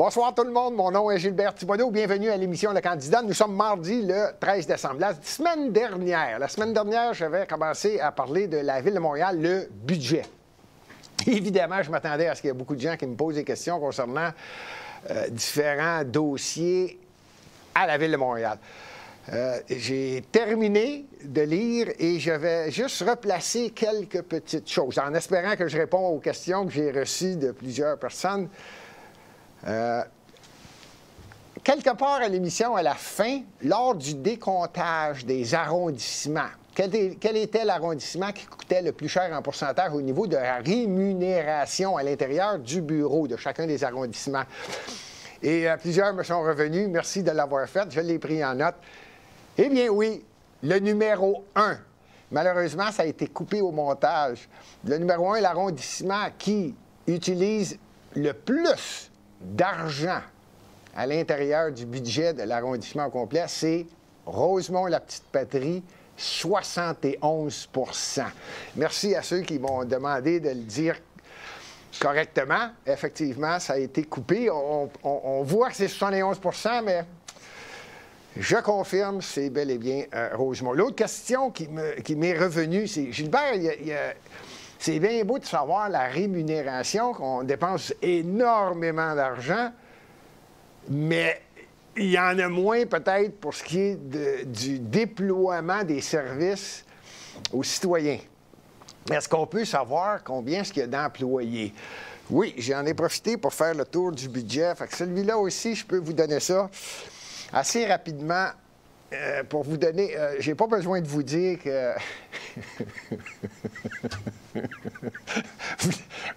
Bonsoir tout le monde, mon nom est Gilbert Thibodeau, bienvenue à l'émission Le Candidat. Nous sommes mardi le 13 décembre. La semaine dernière, j'avais commencé à parler de la Ville de Montréal, le budget. Évidemment, je m'attendais à ce qu'il y ait beaucoup de gens qui me posent des questions concernant différents dossiers à la Ville de Montréal. J'ai terminé de lire et je vais juste replacer quelques petites choses, en espérant que je réponds aux questions que j'ai reçues de plusieurs personnes. Quelque part à l'émission, à la fin, lors du décomptage des arrondissements, quel était l'arrondissement qui coûtait le plus cher en pourcentage au niveau de la rémunération à l'intérieur du bureau de chacun des arrondissements? Et plusieurs me sont revenus. Merci de l'avoir fait. Je l'ai pris en note. Eh bien oui, le numéro 1. Malheureusement, ça a été coupé au montage. Le numéro 1, l'arrondissement qui utilise le plus d'argent à l'intérieur du budget de l'arrondissement au complet, c'est Rosemont-la-Petite-Patrie, 71 %. Merci à ceux qui m'ont demandé de le dire correctement. Effectivement, ça a été coupé. On voit que c'est 71 %, mais je confirme, c'est bel et bien Rosemont. L'autre question qui m'est revenue, c'est Gilbert, c'est bien beau de savoir la rémunération, qu'on dépense énormément d'argent, mais il y en a moins peut-être pour ce qui est du déploiement des services aux citoyens. Est-ce qu'on peut savoir combien est-ce qu'il y a d'employés? Oui, j'en ai profité pour faire le tour du budget. Fait que celui-là aussi, je peux vous donner ça assez rapidement. Pour vous donner, j'ai pas besoin de vous dire que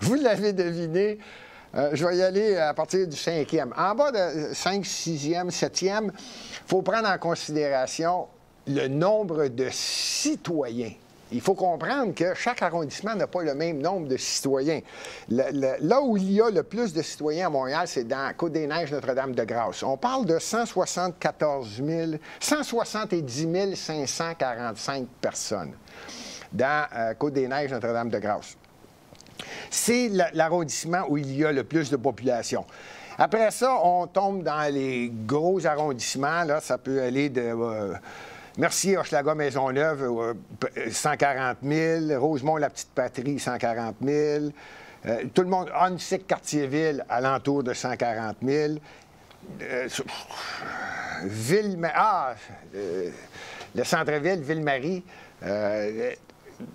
vous l'avez deviné. Je vais y aller à partir du 5e. En bas de 5, 6e, 7e, il faut prendre en considération le nombre de citoyens. Il faut comprendre que chaque arrondissement n'a pas le même nombre de citoyens. Là où il y a le plus de citoyens à Montréal, c'est dans Côte-des-Neiges, Notre-Dame-de-Grâce. On parle de 170 545 personnes dans Côte-des-Neiges, Notre-Dame-de-Grâce. C'est l'arrondissement où il y a le plus de population. Après ça, on tombe dans les gros arrondissements. Là, ça peut aller de Mercier, Hochelaga, Maisonneuve, 140 000. Rosemont, la Petite-Patrie, 140 000. Tout le monde, Huntsic, Cartierville, alentour de 140 000. Le centre-ville, Ville-Marie,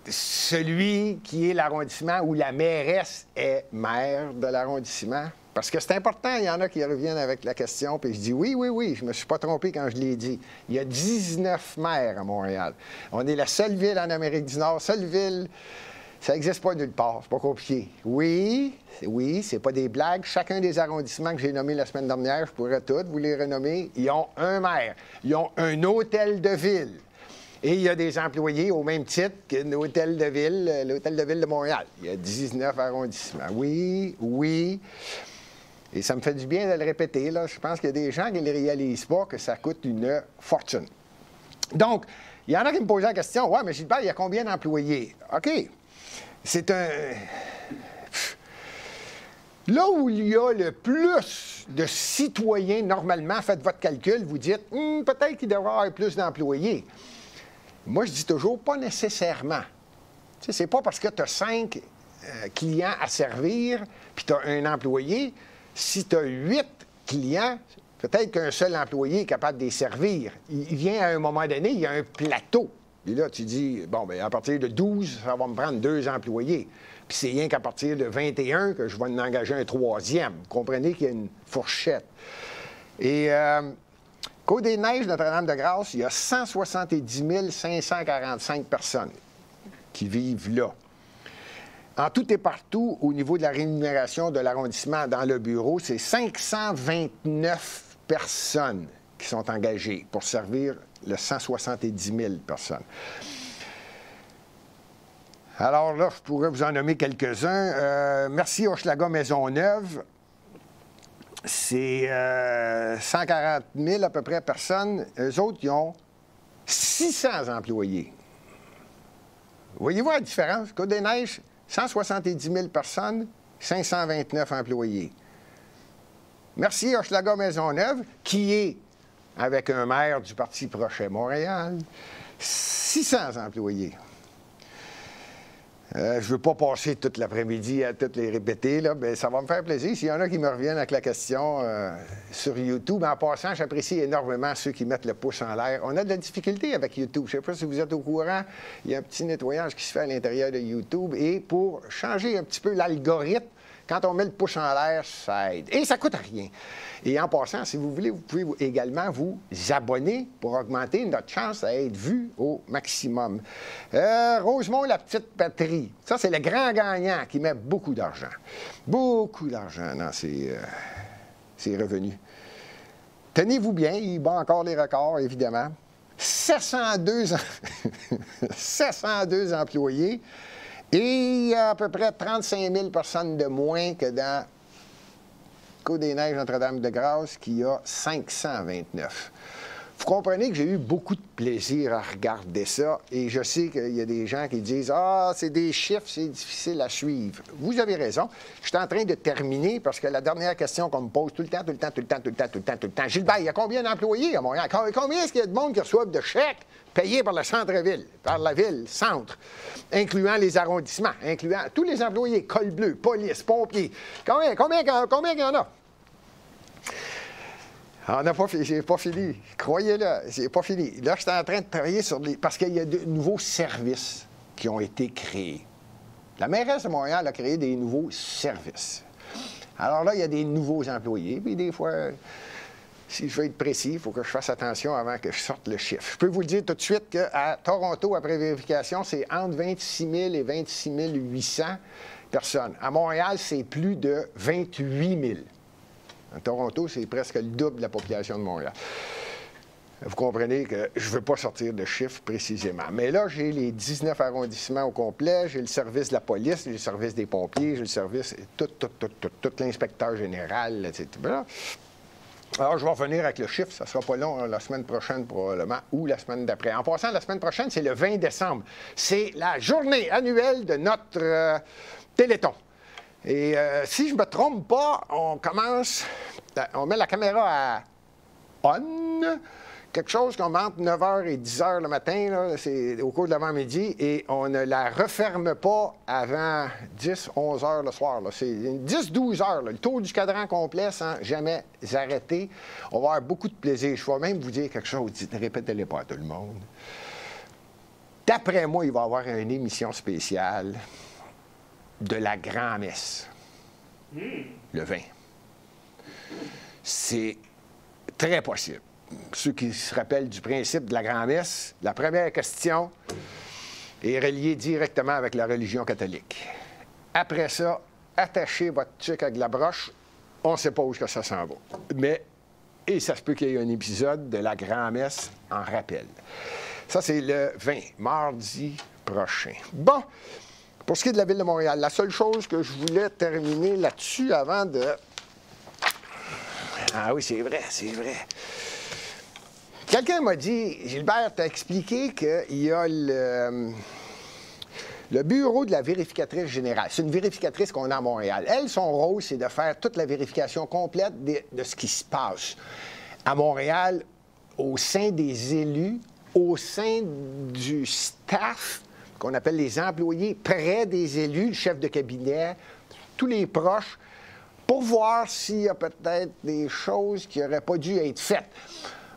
celui qui est l'arrondissement où la mairesse est maire de l'arrondissement. Parce que c'est important, il y en a qui reviennent avec la question, puis je dis oui, je ne me suis pas trompé quand je l'ai dit. Il y a 19 maires à Montréal. On est la seule ville en Amérique du Nord, seule ville, ça n'existe pas nulle part, c'est pas compliqué. Oui, c'est pas des blagues. Chacun des arrondissements que j'ai nommés la semaine dernière, je pourrais tous vous les renommer, ils ont un maire, ils ont un hôtel de ville. Et il y a des employés au même titre que l'hôtel de ville de Montréal. Il y a 19 arrondissements. Oui. Et ça me fait du bien de le répéter, là. Je pense qu'il y a des gens qui ne réalisent pas que ça coûte une fortune. Donc, il y en a qui me posent la question, « Ouais, mais Gilbert, il y a combien d'employés? » OK. C'est un... Là où il y a le plus de citoyens, normalement, faites votre calcul, vous dites, peut-être qu'il devrait y avoir plus d'employés. Moi, je dis toujours, pas nécessairement. Tu sais, c'est pas parce que tu as 5 clients à servir, puis tu as un employé. Si tu as 8 clients, peut-être qu'un seul employé est capable de les servir. Il vient à un moment donné, il y a un plateau. Et là, tu dis, bon, bien, à partir de 12, ça va me prendre 2 employés. Puis c'est rien qu'à partir de 21 que je vais en engager un 3e. Vous comprenez qu'il y a une fourchette. Et Côte-des-Neiges, Notre-Dame-de-Grâce, il y a 170 545 personnes qui vivent là. En tout et partout, au niveau de la rémunération de l'arrondissement dans le bureau, c'est 529 personnes qui sont engagées pour servir le 170 000 personnes. Alors là, je pourrais vous en nommer quelques-uns. Merci Hochelaga Maisonneuve. C'est 140 000 à peu près personnes. Eux autres, ils ont 600 employés. Voyez-vous la différence? Côte-des-Neiges, 170 000 personnes, 529 employés. Merci Hochelaga Maisonneuve, qui est, avec un maire du Parti Projet Montréal, 600 employés. Je ne veux pas passer toute l'après-midi à toutes les répéter, là, mais ça va me faire plaisir. S'il y en a qui me reviennent avec la question sur YouTube, en passant, j'apprécie énormément ceux qui mettent le pouce en l'air. On a de la difficulté avec YouTube. Je ne sais pas si vous êtes au courant, il y a un petit nettoyage qui se fait à l'intérieur de YouTube. Et pour changer un petit peu l'algorithme, quand on met le pouce en l'air, ça aide. Et ça ne coûte rien. Et en passant, si vous voulez, vous pouvez également vous abonner pour augmenter notre chance à être vu au maximum. Rosemont, la petite patrie. Ça, c'est le grand gagnant qui met beaucoup d'argent. Beaucoup d'argent dans ses revenus. Tenez-vous bien, il bat encore les records, évidemment. 702 employés. Et il y a à peu près 35 000 personnes de moins que dans Côte-des-Neiges, Notre-Dame-de-Grâce, qui a 529. Vous comprenez que j'ai eu beaucoup de plaisir à regarder ça, et je sais qu'il y a des gens qui disent « Ah, c'est des chiffres, c'est difficile à suivre. » Vous avez raison. Je suis en train de terminer, parce que la dernière question qu'on me pose tout le temps, Gilbert, il y a combien d'employés à Montréal? Combien est-ce qu'il y a de monde qui reçoivent de chèques payés par le centre-ville, par la ville, centre, incluant les arrondissements, incluant tous les employés, col bleu, police, pompiers. Combien il y en a? J'ai pas fini. Croyez-le, j'ai pas fini. Là, je suis en train de travailler sur parce qu'il y a de nouveaux services qui ont été créés. La mairesse de Montréal a créé des nouveaux services. Alors là, il y a des nouveaux employés, puis des fois, si je veux être précis, il faut que je fasse attention avant que je sorte le chiffre. Je peux vous le dire tout de suite qu'à Toronto, après vérification, c'est entre 26 000 et 26 800 personnes. À Montréal, c'est plus de 28 000. À Toronto, c'est presque le double de la population de Montréal. Vous comprenez que je ne veux pas sortir de chiffres précisément. Mais là, j'ai les 19 arrondissements au complet, j'ai le service de la police, j'ai le service des pompiers, j'ai le service, tout l'inspecteur général, etc. Alors, je vais revenir avec le chiffre. Ça ne sera pas long, la semaine prochaine probablement, ou la semaine d'après. En passant, la semaine prochaine, c'est le 20 décembre. C'est la journée annuelle de notre Téléthon. Et si je ne me trompe pas, on met la caméra à on, quelque chose comme entre 9h et 10h le matin, là, c'est au cours de l'avant-midi, et on ne la referme pas avant 10, 11 heures le soir. C'est 10-12 heures, là, le tour du cadran complet sans jamais arrêter. On va avoir beaucoup de plaisir. Je vais même vous dire quelque chose, ne répétez-le pas à tout le monde. D'après moi, il va y avoir une émission spéciale de la grand-messe, le 20. C'est très possible. Ceux qui se rappellent du principe de la grand-messe, la première question est reliée directement avec la religion catholique. Après ça, attachez votre tuque avec la broche, on ne sait pas où ça s'en va. Et ça se peut qu'il y ait un épisode de la grand-messe en rappel. Ça, c'est le 20, mardi prochain. Bon. Pour ce qui est de la Ville de Montréal, la seule chose que je voulais terminer là-dessus avant de... Ah oui, c'est vrai. Quelqu'un m'a dit, Gilbert, t'as expliqué qu'il y a le bureau de la vérificatrice générale. C'est une vérificatrice qu'on a à Montréal. Elle, son rôle, c'est de faire toute la vérification complète de ce qui se passe à Montréal, au sein des élus, au sein du staff, qu'on appelle les employés près des élus, le chef de cabinet, tous les proches, pour voir s'il y a peut-être des choses qui n'auraient pas dû être faites.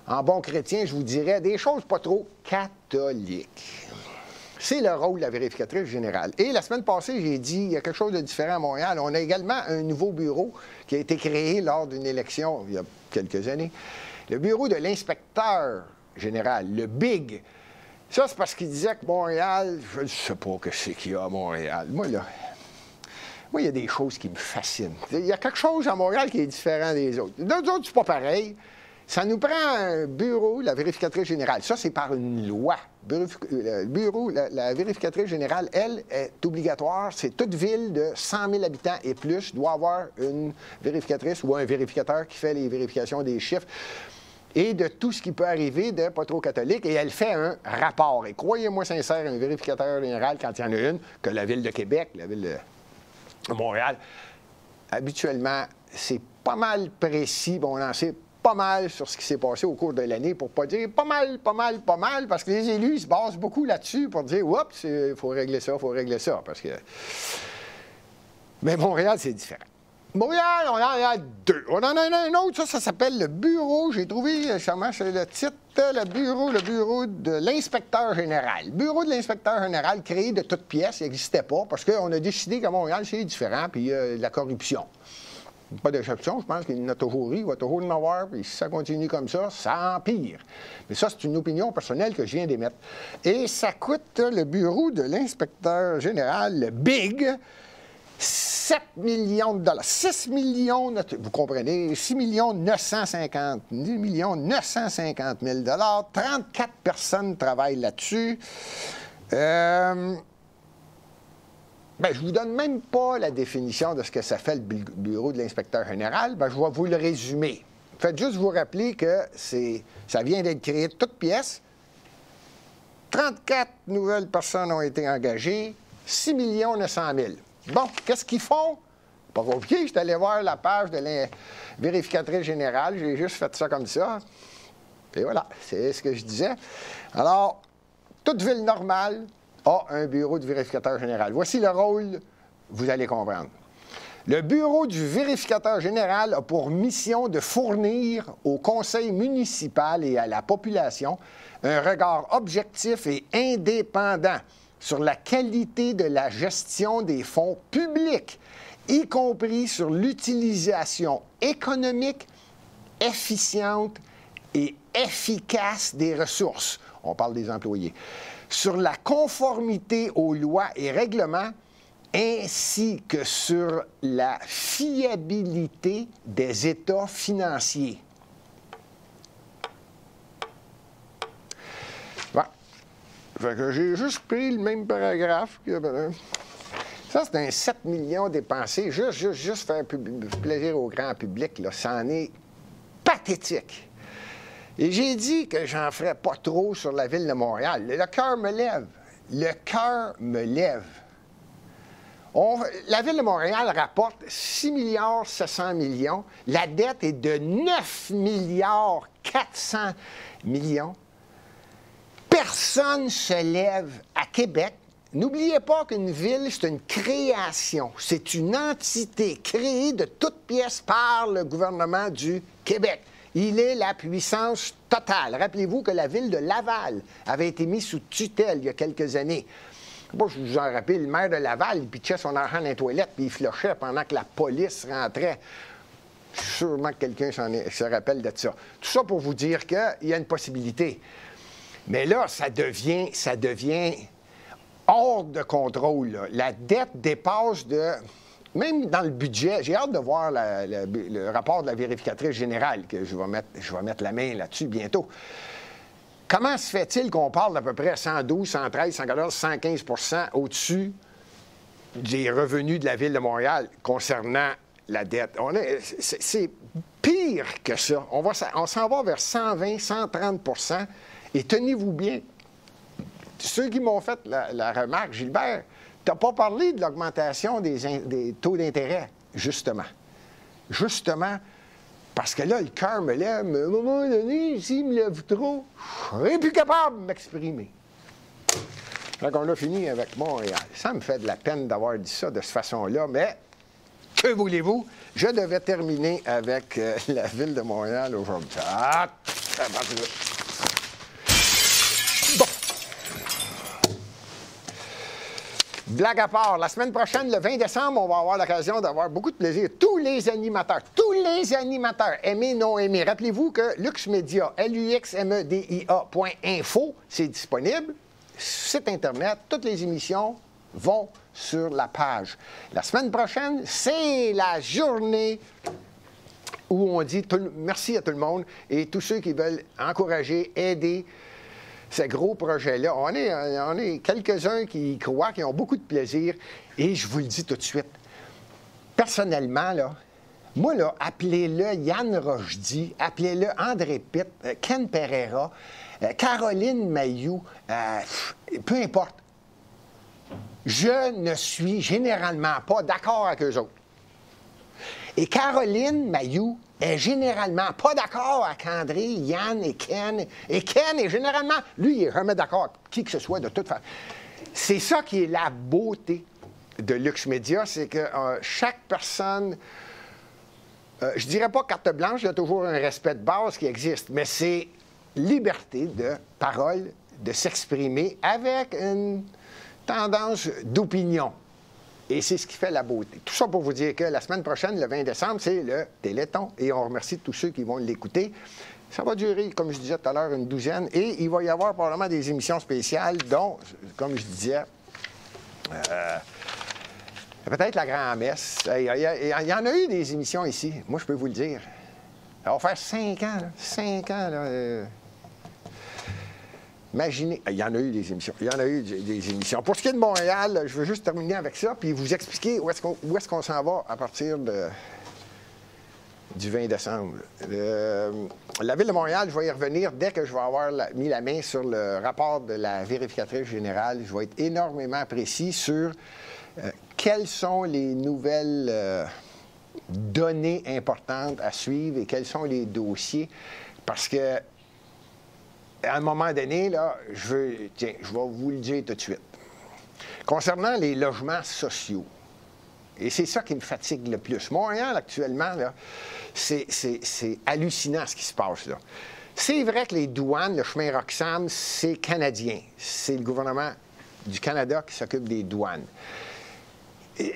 En bon chrétien, je vous dirais des choses pas trop catholiques. C'est le rôle de la vérificatrice générale. Et la semaine passée, j'ai dit, il y a quelque chose de différent à Montréal. On a également un nouveau bureau qui a été créé lors d'une élection il y a quelques années. Le bureau de l'inspecteur général, le BIG. Ça, c'est parce qu'il disait que Montréal, je ne sais pas que c'est qu'il y a à Montréal. Moi, il y a des choses qui me fascinent. Il y a quelque chose à Montréal qui est différent des autres. D'autres autres, c'est pas pareil. Ça nous prend un bureau, la vérificatrice générale. Ça, c'est par une loi. Le bureau, la vérificatrice générale, elle, est obligatoire. C'est toute ville de 100 000 habitants et plus doit avoir une vérificatrice ou un vérificateur qui fait les vérifications des chiffres et de tout ce qui peut arriver de pas trop catholique, et elle fait un rapport. Et croyez-moi sincère, un vérificateur général, quand il y en a une, que la Ville de Québec, la Ville de Montréal, habituellement, c'est pas mal précis. Bon, on en sait pas mal sur ce qui s'est passé au cours de l'année pour pas dire pas mal, parce que les élus, ils se basent beaucoup là-dessus pour dire, oups, il faut régler ça, parce que... Mais Montréal, c'est différent. Montréal, on en a deux. On en a un autre, ça s'appelle le bureau, j'ai trouvé, comment c'est le titre, le bureau de l'inspecteur général. Bureau de l'inspecteur général créé de toutes pièces, il n'existait pas, parce qu'on a décidé qu'à Montréal, c'est différent, puis il y a de la corruption. Pas d'exception, je pense qu'il y en a toujours eu, il va toujours en avoir, puis si ça continue comme ça empire. Mais ça, c'est une opinion personnelle que je viens d'émettre. Et ça coûte, le bureau de l'inspecteur général, le BIG, 7 millions de dollars. 6 millions, vous comprenez, 6 950 000 dollars. 34 personnes travaillent là-dessus. Je ne vous donne même pas la définition de ce que ça fait le bureau de l'inspecteur général. Je vais vous le résumer. Faites juste vous rappeler que ça vient d'être créé de toutes pièces. 34 nouvelles personnes ont été engagées. 6 900 000. Bon, qu'est-ce qu'ils font? Pas compliqué, je suis allé voir la page de la vérificatrice générale, j'ai juste fait ça comme ça. Et voilà, c'est ce que je disais. Alors, toute ville normale a un bureau de vérificateur général. Voici le rôle, vous allez comprendre. Le bureau du vérificateur général a pour mission de fournir au conseil municipal et à la population un regard objectif et indépendant sur la qualité de la gestion des fonds publics, y compris sur l'utilisation économique, efficiente et efficace des ressources. On parle des employés. Sur la conformité aux lois et règlements, ainsi que sur la fiabilité des états financiers. Fait que j'ai juste pris le même paragraphe. Ça, c'est un 7 millions dépensés, juste faire plaisir au grand public. Là. Ça en est pathétique. Et j'ai dit que j'en ferais pas trop sur la Ville de Montréal. Le cœur me lève. Le cœur me lève. La Ville de Montréal rapporte 6 700 millions. La dette est de 9 400 millions. Personne ne se lève à Québec. N'oubliez pas qu'une ville, c'est une création. C'est une entité créée de toutes pièces par le gouvernement du Québec. Il est la puissance totale. Rappelez-vous que la ville de Laval avait été mise sous tutelle il y a quelques années. Moi, je vous en rappelle, le maire de Laval, il pitchait son argent dans les toilettes puis il flochait pendant que la police rentrait. Sûrement que quelqu'un se rappelle de ça. Tout ça pour vous dire qu'il y a une possibilité. Mais là, ça devient hors de contrôle. Là. La dette dépasse de... Même dans le budget, j'ai hâte de voir le rapport de la vérificatrice générale, que je vais mettre la main là-dessus bientôt. Comment se fait-il qu'on parle d'à peu près 112, 113, 114, 115 % au-dessus des revenus de la Ville de Montréal concernant la dette? C'est pire que ça. On s'en va vers 120, 130 %. Et tenez-vous bien, ceux qui m'ont fait la remarque, Gilbert, tu n'as pas parlé de l'augmentation des taux d'intérêt, justement. Justement, parce que là, le cœur me lève, mais à un moment donné, s'il me lève trop, je ne serai plus capable de m'exprimer. Donc, on a fini avec Montréal. Ça me fait de la peine d'avoir dit ça de cette façon-là, mais que voulez-vous? Je devais terminer avec la Ville de Montréal aujourd'hui. Ah, bon. Blague à part, la semaine prochaine, le 20 décembre, on va avoir l'occasion d'avoir beaucoup de plaisir. Tous les animateurs, aimés, non aimés. Rappelez-vous que LuxMedia, luxmedia.info, c'est disponible. Site Internet, toutes les émissions vont sur la page. La semaine prochaine, c'est la journée où on dit merci à tout le monde et tous ceux qui veulent encourager, aider ce gros projet-là. On est quelques-uns qui y croient, qui ont beaucoup de plaisir. Et je vous le dis tout de suite, personnellement, là, moi, là, appelez-le Yann Rochdy, appelez-le André Pitt, Ken Pereira, Caroline Mayou, peu importe. Je ne suis généralement pas d'accord avec eux autres. Et Caroline Mayou est généralement pas d'accord avec André, Yann et Ken. Et Ken est généralement, lui, il n'est jamais d'accord avec qui que ce soit de toute façon. C'est ça qui est la beauté de Lux Media, c'est que chaque personne, je dirais pas carte blanche, il y a toujours un respect de base qui existe, mais c'est liberté de parole, de s'exprimer avec une tendance d'opinion. Et c'est ce qui fait la beauté. Tout ça pour vous dire que la semaine prochaine, le 20 décembre, c'est le Téléthon. Et on remercie tous ceux qui vont l'écouter. Ça va durer, comme je disais tout à l'heure, une douzaine. Et il va y avoir probablement des émissions spéciales, dont, comme je disais, peut-être la grand-messe. Il y en a eu des émissions ici. Moi, je peux vous le dire. Ça va faire 5 ans, là. 5 ans, là. Imaginez, il y en a eu des émissions. Il y en a eu des émissions. Pour ce qui est de Montréal, je veux juste terminer avec ça, puis vous expliquer où est-ce qu'on s'en va à partir du 20 décembre. La Ville de Montréal, je vais y revenir dès que je vais avoir mis la main sur le rapport de la vérificatrice générale. Je vais être énormément précis sur quelles sont les nouvelles données importantes à suivre et quels sont les dossiers. Parce que à un moment donné, là, je vais vous le dire tout de suite. Concernant les logements sociaux, et c'est ça qui me fatigue le plus. Montréal, actuellement, là, c'est hallucinant ce qui se passe là. C'est vrai que les douanes, le chemin Roxham, c'est canadien. C'est le gouvernement du Canada qui s'occupe des douanes.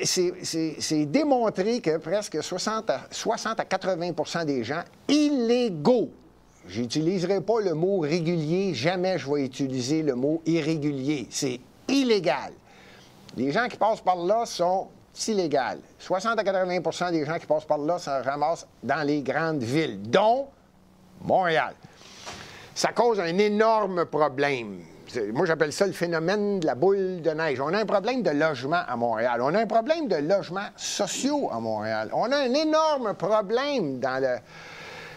C'est démontré que presque 60 à 80 des gens illégaux. J'utiliserai pas le mot régulier, jamais je vais utiliser le mot irrégulier. C'est illégal. Les gens qui passent par là sont illégaux. 60 à 80 des gens qui passent par là se ramassent dans les grandes villes, dont Montréal. Ça cause un énorme problème. Moi, j'appelle ça le phénomène de la boule de neige. On a un problème de logement à Montréal. On a un problème de logements sociaux à Montréal. On a un énorme problème dans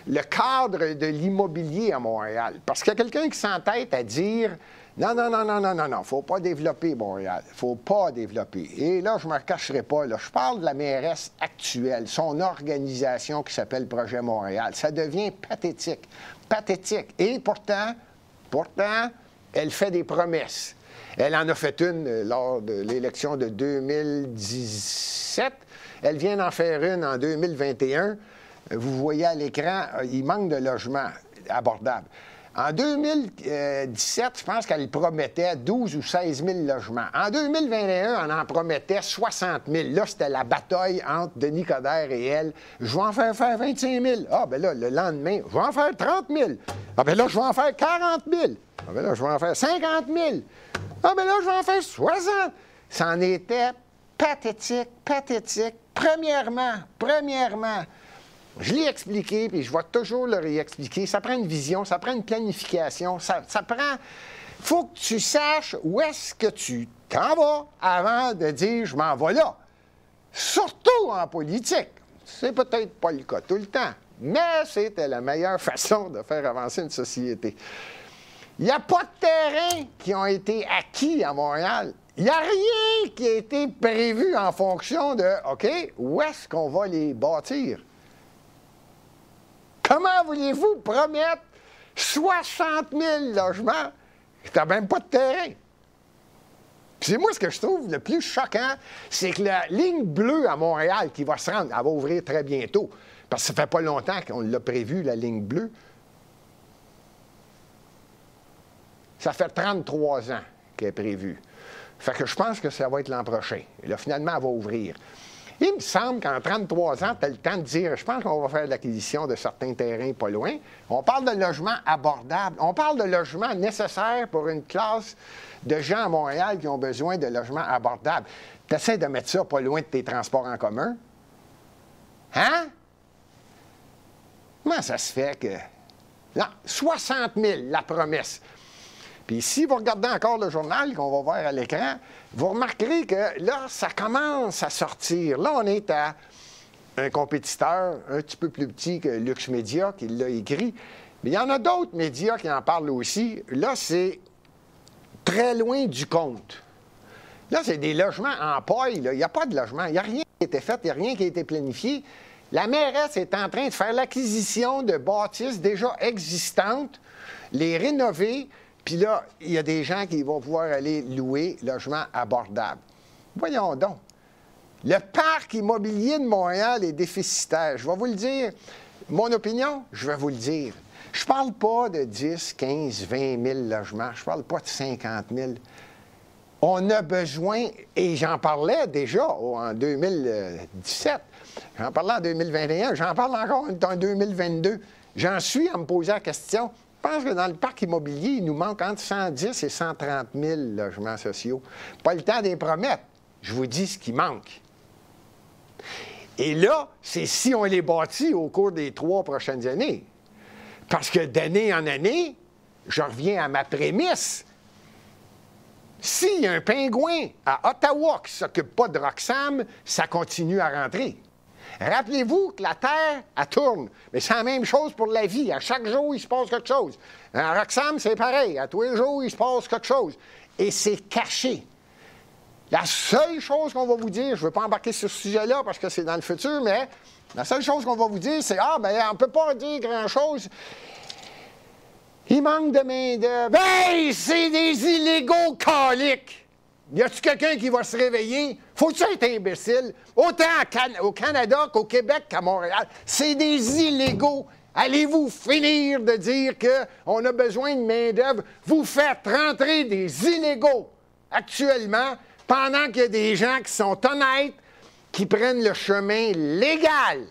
le cadre de l'immobilier à Montréal. Parce qu'il y a quelqu'un qui s'entête à dire « Non, il ne faut pas développer Montréal. Il ne faut pas développer. » Et là, je ne me cacherai pas. Là, je parle de la mairesse actuelle, son organisation qui s'appelle Projet Montréal. Ça devient pathétique. Pathétique. Et pourtant, elle fait des promesses. Elle en a fait une lors de l'élection de 2017. Elle vient d'en faire une en 2021. Vous voyez à l'écran, il manque de logements abordables. En 2017, je pense qu'elle promettait 12 ou 16 000 logements. En 2021, on en promettait 60 000. Là, c'était la bataille entre Denis Coderre et elle. Je vais en faire 25 000. Ah, bien là, le lendemain, je vais en faire 30 000. Ah, bien là, je vais en faire 40 000. Ah, bien là, je vais en faire 50 000. Ah, bien là, je vais en faire 60. Ça en était pathétique. Premièrement, je l'ai expliqué, puis je vais toujours le réexpliquer. Ça prend une vision, ça prend une planification, ça prend... Il faut que tu saches où est-ce que tu t'en vas avant de dire « je m'en vais là ». Surtout en politique. C'est peut-être pas le cas tout le temps, mais c'était la meilleure façon de faire avancer une société. Il n'y a pas de terrain qui ont été acquis à Montréal. Il n'y a rien qui a été prévu en fonction de « OK, où est-ce qu'on va les bâtir ». Comment voulez-vous promettre 60 000 logements? Tu n'as même pas de terrain. Puis c'est moi ce que je trouve le plus choquant, c'est que la ligne bleue à Montréal qui va se rendre, elle va ouvrir très bientôt, parce que ça fait pas longtemps qu'on l'a prévu, la ligne bleue. Ça fait 33 ans qu'elle est prévue. Fait que je pense que ça va être l'an prochain. Et là, finalement, elle va ouvrir. Il me semble qu'en 33 ans, tu as le temps de dire, je pense qu'on va faire l'acquisition de certains terrains pas loin. On parle de logements abordables. On parle de logements nécessaires pour une classe de gens à Montréal qui ont besoin de logements abordables. Tu essaies de mettre ça pas loin de tes transports en commun. Hein? Comment ça se fait que... Non, 60 000, la promesse. Puis si vous regardez encore le journal qu'on va voir à l'écran, vous remarquerez que là, ça commence à sortir. Là, on est à un compétiteur un petit peu plus petit que Lux Media qui l'a écrit. Mais il y en a d'autres médias qui en parlent aussi. Là, c'est très loin du compte. Là, c'est des logements en paille. Là. Il n'y a pas de logement. Il n'y a rien qui a été fait. Il n'y a rien qui a été planifié. La mairesse est en train de faire l'acquisition de bâtisses déjà existantes, les rénover, puis là, il y a des gens qui vont pouvoir aller louer logements abordables. Voyons donc. Le parc immobilier de Montréal est déficitaire. Je vais vous le dire. Mon opinion, je vais vous le dire. Je ne parle pas de 10, 15, 20 000 logements. Je ne parle pas de 50 000. On a besoin, et j'en parlais déjà en 2017, j'en parlais en 2021, j'en parle encore en 2022. J'en suis à me poser la question. Je pense que dans le parc immobilier, il nous manque entre 110 et 130 000 logements sociaux. Pas le temps de les promettre. Je vous dis ce qui manque. Et là, c'est si on les bâtit au cours des 3 prochaines années. Parce que d'année en année, je reviens à ma prémisse. S'il y a un pingouin à Ottawa qui ne s'occupe pas de Roxham, ça continue à rentrer. Rappelez-vous que la Terre, elle tourne. Mais c'est la même chose pour la vie. À chaque jour, il se passe quelque chose. À Roxham, c'est pareil. À tous les jours, il se passe quelque chose. Et c'est caché. La seule chose qu'on va vous dire, je ne veux pas embarquer sur ce sujet-là parce que c'est dans le futur, mais la seule chose qu'on va vous dire, c'est « Ah, bien, on ne peut pas dire grand-chose. Il manque de main-d'œuvre. Hey, c'est des illégaux caliques! Y a-tu quelqu'un qui va se réveiller? Faut-tu être imbécile? Autant au Canada qu'au Québec qu'à Montréal. C'est des illégaux. Allez-vous finir de dire qu'on a besoin de main-d'œuvre? Vous faites rentrer des illégaux actuellement pendant qu'il y a des gens qui sont honnêtes, qui prennent le chemin légal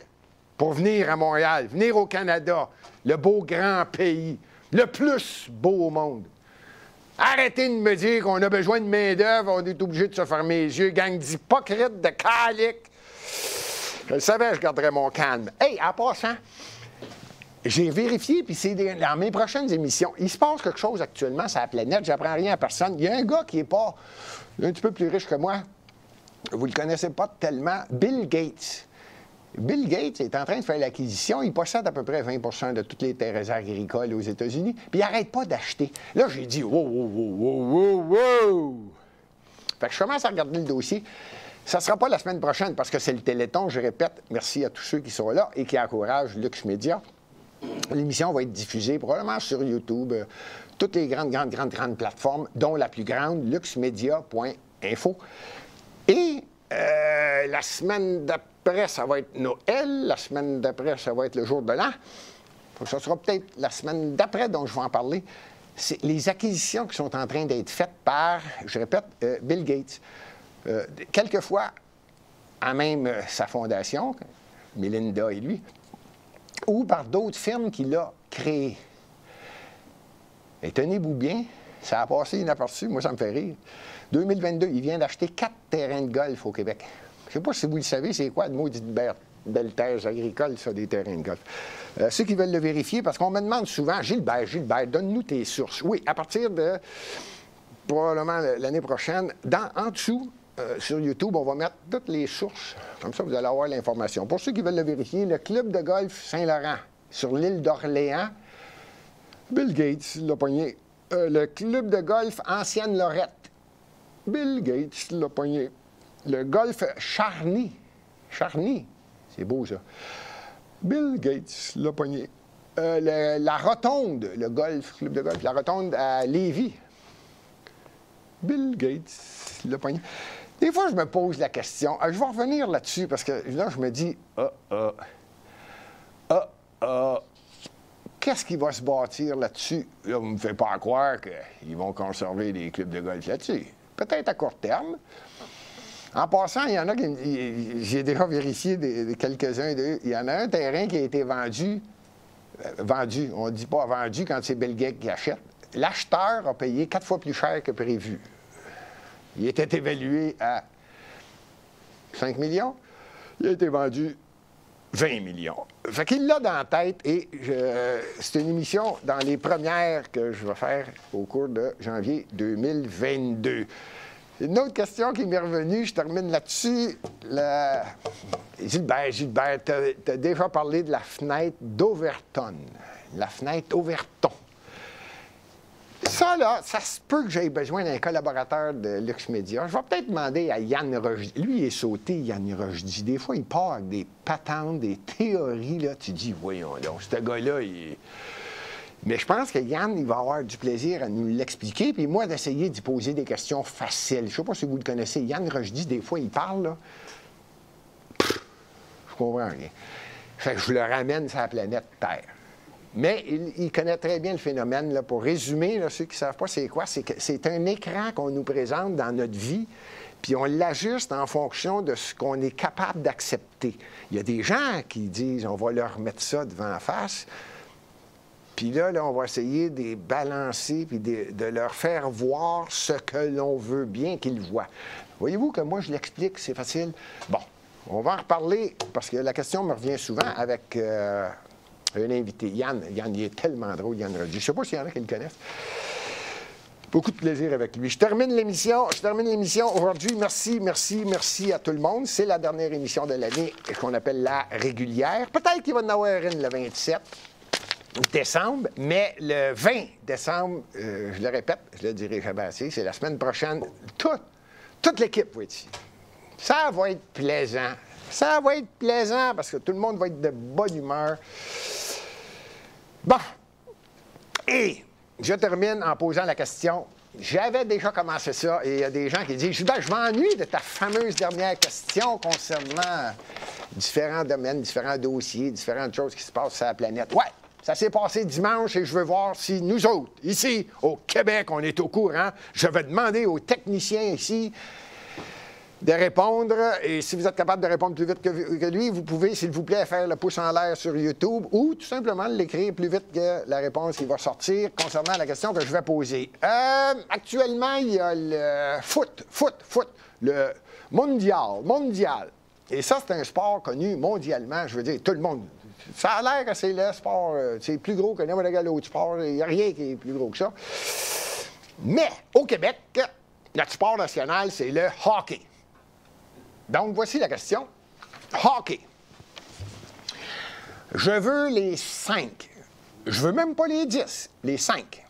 pour venir à Montréal, venir au Canada, le beau grand pays, le plus beau au monde. Arrêtez de me dire qu'on a besoin de main-d'œuvre, on est obligé de se fermer les yeux, gang d'hypocrites, de caliques. Je le savais, je garderais mon calme. Hey, en passant, j'ai vérifié, puis c'est dans mes prochaines émissions. Il se passe quelque chose actuellement sur la planète, j'apprends rien à personne. Il y a un gars qui est pas un petit peu plus riche que moi. Vous le connaissez pas tellement. Bill Gates. Bill Gates est en train de faire l'acquisition. Il possède à peu près 20 de toutes les terres agricoles aux États-Unis. Puis il n'arrête pas d'acheter. Là, j'ai dit, wow, wow, wow, wow, wow. Fait que je commence à regarder le dossier. Ça ne sera pas la semaine prochaine parce que c'est le Téléthon. Je répète, merci à tous ceux qui sont là et qui encouragent Lux Média. L'émission va être diffusée probablement sur YouTube, toutes les grandes plateformes, dont la plus grande, luxmedia.info. Et la semaine d'après, ça va être Noël. La semaine d'après, ça va être le jour de l'an. Ça sera peut-être la semaine d'après dont je vais en parler. C'est les acquisitions qui sont en train d'être faites par, je répète, Bill Gates. Quelquefois, à même sa fondation, Melinda et lui, ou par d'autres firmes qu'il a créées. Et tenez-vous bien, ça a passé inaperçu, moi ça me fait rire. 2022, il vient d'acheter 4 terrains de golf au Québec. Je ne sais pas si vous le savez, c'est quoi le mot dit belles terres agricoles, ça, des terrains de golf. Ceux qui veulent le vérifier, parce qu'on me demande souvent, Gilbert, donne-nous tes sources. Oui, à partir de probablement l'année prochaine, en dessous, sur YouTube, on va mettre toutes les sources. Comme ça, vous allez avoir l'information. Pour ceux qui veulent le vérifier, le club de golf Saint-Laurent, sur l'île d'Orléans, Bill Gates l'a pogné. Le club de golf Ancienne-Lorette, Bill Gates l'a pogné. Le golf Charny, c'est beau ça. Bill Gates l'a pogné. La Rotonde, le golf, club de golf, la Rotonde à Lévis, Bill Gates l'a pogné. Des fois, je me pose la question, je vais revenir là-dessus, parce que là, je me dis, qu'est-ce qui va se bâtir là-dessus? Là, vous ne me faites pas croire qu'ils vont conserver les clubs de golf là-dessus. Peut-être à court terme. En passant, il y en a j'ai déjà vérifié quelques-uns d'eux. Il y en a un terrain qui a été vendu, on ne dit pas vendu quand c'est Bill Gates qui achète. L'acheteur a payé 4 fois plus cher que prévu. Il était évalué à 5 millions. Il a été vendu 20 millions. Fait qu'il l'a dans la tête et c'est une émission dans les premières que je vais faire au cours de janvier 2022. Une autre question qui m'est revenue, je termine là-dessus. Gilbert, tu as déjà parlé de la fenêtre d'Overton. La fenêtre Overton. Ça, là, ça se peut que j'aie besoin d'un collaborateur de Lux Media. Je vais peut-être demander à Yann Rochdy. Lui, il est sauté, Yann Rochdy. Des fois, il part avec des patentes, des théories, là. Tu dis, voyons donc, ce gars-là, il... Mais je pense que Yann, il va avoir du plaisir à nous l'expliquer, puis moi, d'essayer d'y poser des questions faciles. Je ne sais pas si vous le connaissez. Yann Rochdy, des fois, il parle, là. Pff, je comprends rien. Fait que je le ramène sur la planète Terre. Mais il connaît très bien le phénomène. Là. Pour résumer, là, ceux qui ne savent pas c'est quoi, c'est que c'est un écran qu'on nous présente dans notre vie, puis on l'ajuste en fonction de ce qu'on est capable d'accepter. Il y a des gens qui disent on va leur mettre ça devant la face, puis là, on va essayer de les balancer puis de leur faire voir ce que l'on veut bien qu'ils voient. Voyez-vous que moi, je l'explique, c'est facile. Bon, on va en reparler parce que la question me revient souvent avec... un invité, Yann. Yann, il est tellement drôle, Yann Rochdy. Je ne sais pas s'il y en a qui le connaissent. Beaucoup de plaisir avec lui. Je termine l'émission aujourd'hui. Merci à tout le monde. C'est la dernière émission de l'année qu'on appelle la régulière. Peut-être qu'il va en avoir une le 27 décembre, mais le 20 décembre, je le répète, je le dirai jamais assez, c'est la semaine prochaine. Toute l'équipe va être ici. Ça va être plaisant. Ça va être plaisant parce que tout le monde va être de bonne humeur. Bon. Et je termine en posant la question. J'avais déjà commencé ça et il y a des gens qui disent « Gilbert, je m'ennuie de ta fameuse dernière question concernant différents domaines, différents dossiers, différentes choses qui se passent sur la planète. » Ouais, ça s'est passé dimanche et je veux voir si nous autres, ici, au Québec, on est au courant. Je vais demander aux techniciens ici de répondre. Et si vous êtes capable de répondre plus vite que lui, vous pouvez, s'il vous plaît, faire le pouce en l'air sur YouTube ou tout simplement l'écrire plus vite que la réponse qui va sortir concernant la question que je vais poser. Actuellement, il y a le foot, le mondial. Et ça, c'est un sport connu mondialement. Je veux dire, tout le monde. Ça a l'air que c'est le sport, c'est plus gros que n'importe quel autre sport. Il n'y a rien qui est plus gros que ça. Mais au Québec, notre sport national, c'est le hockey. Donc, voici la question. Hockey. Je veux les 5. Je veux même pas les 10, les 5.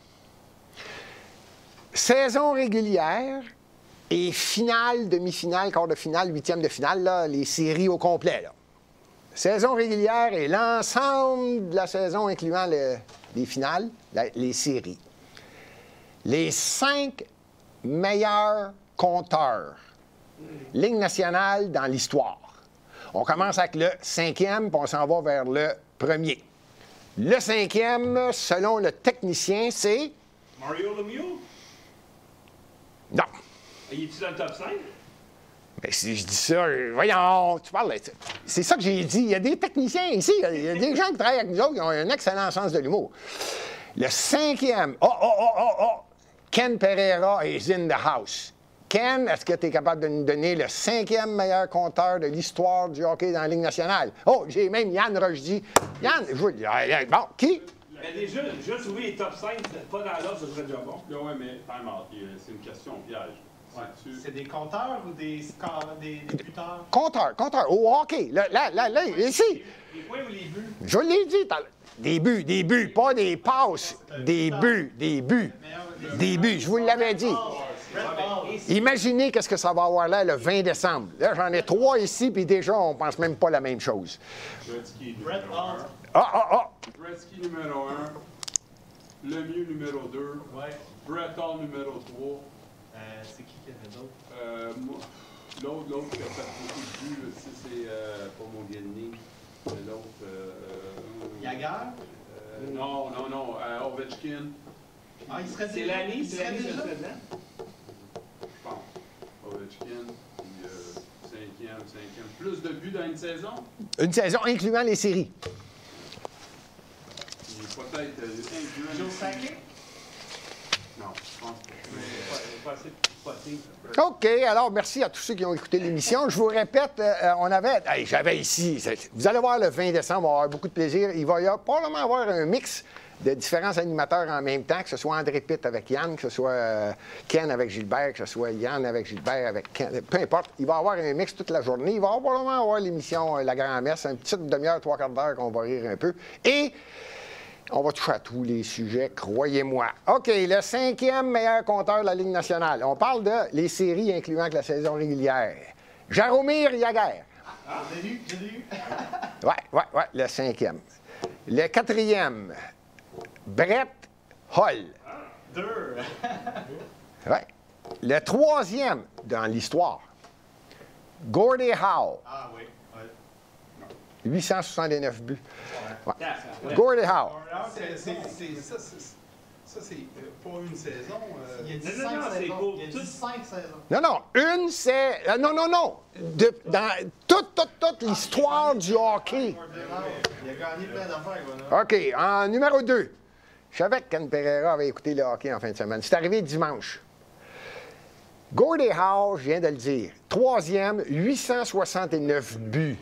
Saison régulière et finale, demi-finale, quart de finale, huitième de finale, là, les séries au complet. Là. Saison régulière et l'ensemble de la saison, incluant les finales, les séries. Les 5 meilleurs compteurs. Ligue nationale dans l'histoire. On commence avec le 5e, puis on s'en va vers le 1er. Le 5e, selon le technicien, c'est... Mario Lemieux? Non. Il est-tu dans le top 5? Mais si je dis ça, voyons, tu parles... C'est ça que j'ai dit. Il y a des techniciens ici, il y a des gens qui travaillent avec nous autres qui ont un excellent sens de l'humour. Le 5e... Ken Pereira is in the house. Ken, est-ce que tu es capable de nous donner le 5e meilleur compteur de l'histoire du hockey dans la Ligue nationale? Oh, j'ai même Yann Rochdy. Yann, bon, qui? Mais déjà trouver les top 5, pas dans l'ordre, ce serait déjà bon. Oui, mais time out. C'est une question piège. Ouais. C'est des compteurs ou des buteurs? Compteur, au hockey. Là, ici. Les points ou les buts? Je l'ai dit. Des buts, pas des passes. Des buts. Je vous l'avais dit. Imaginez qu'est-ce que ça va avoir là le 20 décembre. Là, j'en ai 3 ici, puis déjà, on pense même pas la même chose. Gretzky numéro 1. Gretzky numéro 1. Lemieux numéro 2. Ouais. Brett Hall numéro 3. C'est qui avait d'autres? L'autre qui a fait beaucoup de buts, c'est pas Mondialny. L'autre... Jagr? Non. Ovechkin. Ah, il serait C'est l'année, déjà? Je pense. Ovechkin, puis 5e. Plus de buts dans une saison? Une saison incluant les séries. Peut-être incluant Joe Sakic? Non, je pense pas. Pas assez poté. OK, alors merci à tous ceux qui ont écouté l'émission. Je vous répète, j'avais ici, vous allez voir le 20 décembre, on va avoir beaucoup de plaisir. Il va y avoir probablement avoir un mix de différents animateurs en même temps, que ce soit André Pitt avec Yann, que ce soit Ken avec Gilbert, que ce soit Yann avec Gilbert, avec Ken, peu importe. Il va y avoir un mix toute la journée. Il va probablement avoir l'émission La Grand-Messe, une petite demi-heure, 3/4 d'heure qu'on va rire un peu. Et On va toucher à tous les sujets, croyez-moi. OK, le 5e meilleur compteur de la Ligue nationale. On parle de les séries incluant que la saison régulière. Jaromir Jagr. J'ai lu. Oui, le 5e. Le 4e, Brett Hull. 2. Oui. Le 3e dans l'histoire, Gordie Howe. Ah oui. 869 buts. Ouais. Ouais. Gordie Howe. Ça, c'est pas une saison. Il y a dit Non, 5 c'est saisons. pour Il y a tout. dit 5 saisons. Non, une, c'est... non. Dans toute l'histoire du hockey. Il a gagné plein d'affaires, voilà. OK, en numéro 2. Je savais que Ken Pereira avait écouté le hockey en fin de semaine. C'est arrivé dimanche. Gordie Howe, je viens de le dire. 3e, 869 buts.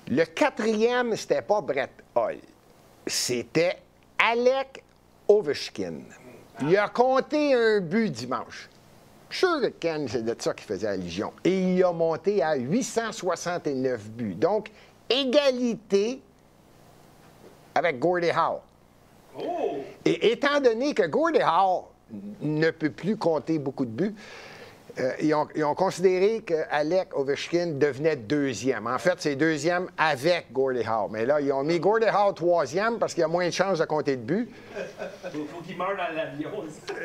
Le 4e, c'était pas Brett Hull. C'était Alec Ovechkin. Il a compté un but dimanche. Je suis sûr que Ken, c'est de ça qu'il faisait allusion. Et il a monté à 869 buts. Donc, égalité avec Gordie Howe. Oh! Et étant donné que Gordie Howe ne peut plus compter beaucoup de buts, ils ont considéré que Alec Ovechkin devenait 2e. En fait, c'est 2e avec Gordie Howe. Mais là, ils ont mis Gordie Howe 3e parce qu'il y a moins de chances de compter de buts. Faut qu'il meure dans l'avion.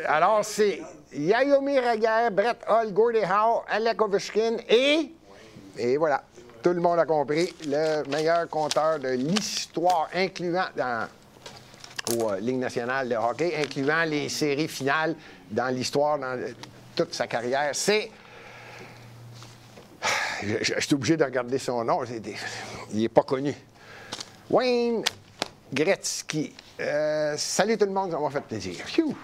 Alors, c'est Jaromir Jagr, Brett Hull, Gordie Howe, Alec Ovechkin et voilà. Tout le monde a compris. Le meilleur compteur de l'histoire, incluant aux Ligue nationale de hockey, incluant les séries finales dans l'histoire, dans toute sa carrière, c'est... Je suis obligé de regarder son nom, il n'est pas connu. Wayne Gretzky. Salut tout le monde, ça m'a fait plaisir. Phew.